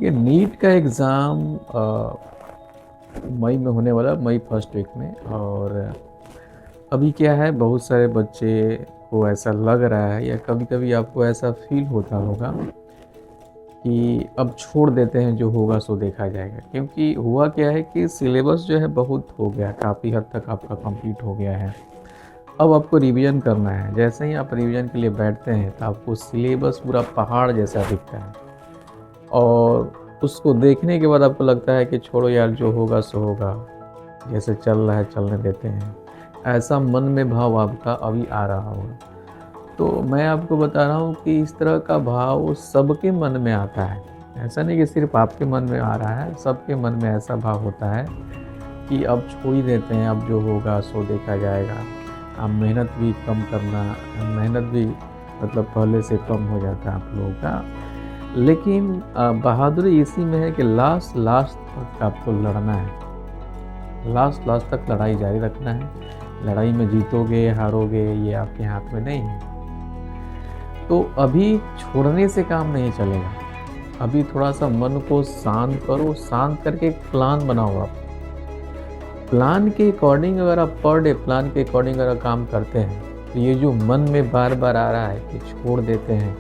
ये नीट का एग्ज़ाम मई में होने वाला, मई फर्स्ट वीक में। और अभी क्या है, बहुत सारे बच्चे को ऐसा लग रहा है या कभी-कभी आपको ऐसा फ़ील होता होगा कि अब छोड़ देते हैं, जो होगा सो देखा जाएगा। क्योंकि हुआ क्या है कि सिलेबस जो है बहुत हो गया, काफ़ी हद तक आपका कंप्लीट हो गया है। अब आपको रिवीजन करना है। जैसे ही आप रिवीजन के लिए बैठते हैं तो आपको सिलेबस पूरा पहाड़ जैसा दिखता है, और उसको देखने के बाद आपको लगता है कि छोड़ो यार, जो होगा सो होगा, जैसे चल रहा है चलने देते हैं। ऐसा मन में भाव आपका अभी आ रहा होगा। तो मैं आपको बता रहा हूँ कि इस तरह का भाव सबके मन में आता है। ऐसा नहीं कि सिर्फ़ आपके मन में आ रहा है, सबके मन में ऐसा भाव होता है कि अब छोड़ ही देते हैं, अब जो होगा सो देखा जाएगा। अब मेहनत भी कम करना, मेहनत भी मतलब पहले से कम हो जाता है आप लोगों का। लेकिन बहादुरी इसी में है कि लास्ट लास्ट तक आपको लड़ना है। लास्ट लास्ट तक लड़ाई जारी रखना है। लड़ाई में जीतोगे, हारोगे, ये आपके हाथ में नहीं है। तो अभी छोड़ने से काम नहीं चलेगा। अभी थोड़ा-सा मन को शांत करो, शांत करके एक प्लान बनाओ आप। प्लान के अकॉर्डिंग अगर आप पर डे प्लान के अकॉर्डिंग अगर काम करते हैं, तो ये जो मन में बार-बार आ रहा है कि छोड़ देते हैं,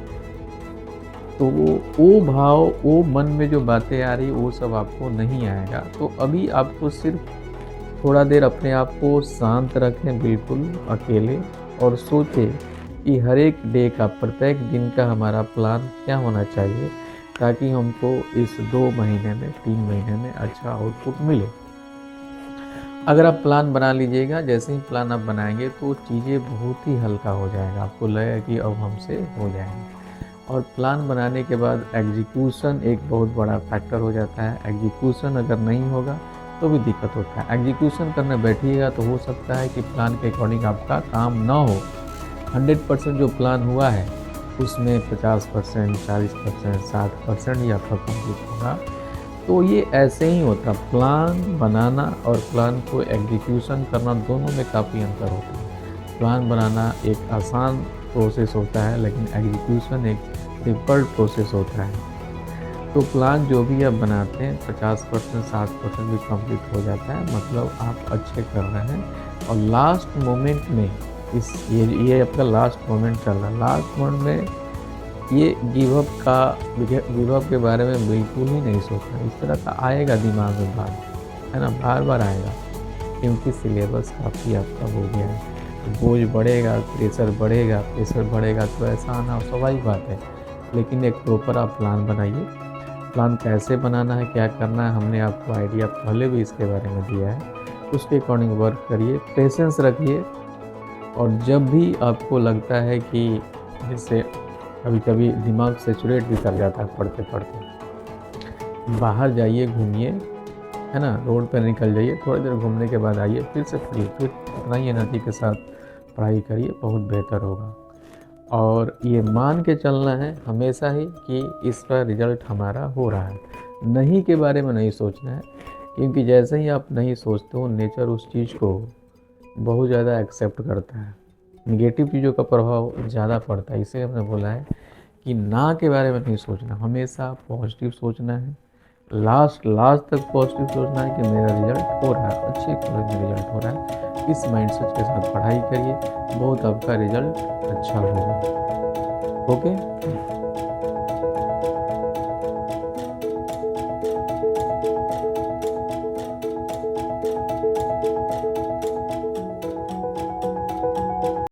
तो वो भाव, वो मन में जो बातें आ रही वो सब आपको नहीं आएगा। तो अभी आपको सिर्फ थोड़ा देर अपने आप को शांत रखें, बिल्कुल अकेले, और सोचें कि हर एक डे का, प्रत्येक दिन का हमारा प्लान क्या होना चाहिए, ताकि हमको इस 2 महीने में, 3 महीने में अच्छा आउटपुट मिले। अगर आप प्लान बना लीजिएगा, जैसे ही प्लान आप बनाएँगे तो चीज़ें बहुत ही हल्का हो जाएगा, आपको लगेगा कि अब हमसे हो जाएँगे। और प्लान बनाने के बाद एग्जीक्यूशन एक बहुत बड़ा फैक्टर हो जाता है। एग्जीक्यूशन अगर नहीं होगा तो भी दिक्कत होता है। एग्जीक्यूशन करने बैठिएगा तो हो सकता है कि प्लान के अकॉर्डिंग आपका काम ना हो। 100% जो प्लान हुआ है उसमें 50%, 40%, 60% ही आपका कंप्लीट होगा। तो ये ऐसे ही होता है, प्लान बनाना और प्लान को एग्जीक्यूशन करना, दोनों में काफ़ी अंतर होता है। प्लान बनाना एक आसान प्रोसेस होता है, लेकिन एग्जीक्यूशन एक डिफ़िकल्ट प्रोसेस होता है। तो प्लान जो भी आप बनाते हैं 50%, 60% भी कंप्लीट हो जाता है, मतलब आप अच्छे कर रहे हैं। और लास्ट मोमेंट में ये आपका लास्ट मोमेंट चल रहा है। लास्ट मोमेंट में ये गिव अप के बारे में बिल्कुल ही नहीं सोचना। इस तरह का आएगा दिमाग में बात, है ना? बार-बार आएगा, क्योंकि सिलेबस काफ़ी आपका हो गया है। बोझ बढ़ेगा, प्रेशर बढ़ेगा तो ऐसा आना स्वाभाविक बात है। लेकिन एक प्रॉपर आप प्लान बनाइए। प्लान कैसे बनाना है, क्या करना है, हमने आपको आइडिया पहले भी इसके बारे में दिया है। उसके अकॉर्डिंग वर्क करिए, पेशेंस रखिए। और जब भी आपको लगता है कि जैसे कभी-कभी दिमाग सैचुरेट भी कर जाता है पढ़ते-पढ़ते, बाहर जाइए, घूमिए, है ना? रोड पे निकल जाइए, थोड़ी देर घूमने के बाद आइए, फिर से पढ़िए, फिर उतना ही एनर्जी के साथ पढ़ाई करिए, बहुत बेहतर होगा। और ये मान के चलना है हमेशा ही कि इसका रिज़ल्ट हमारा हो रहा है। नहीं के बारे में नहीं सोचना है, क्योंकि जैसे ही आप नहीं सोचते हो, नेचर उस चीज़ को बहुत ज़्यादा एक्सेप्ट करता है। नेगेटिव चीज़ों का प्रभाव ज़्यादा पड़ता है, इसलिए हमने बोला है कि ना के बारे में नहीं सोचना, हमेशा पॉजिटिव सोचना है। लास्ट लास्ट तक पॉजिटिव सोचना है कि मेरा रिज़ल्ट हो रहा है, अच्छे कॉलेज में रिज़ल्ट हो रहा है। इस माइंडसेट के साथ पढ़ाई करिए, बहुत आपका रिज़ल्ट अच्छा होगा। ओके?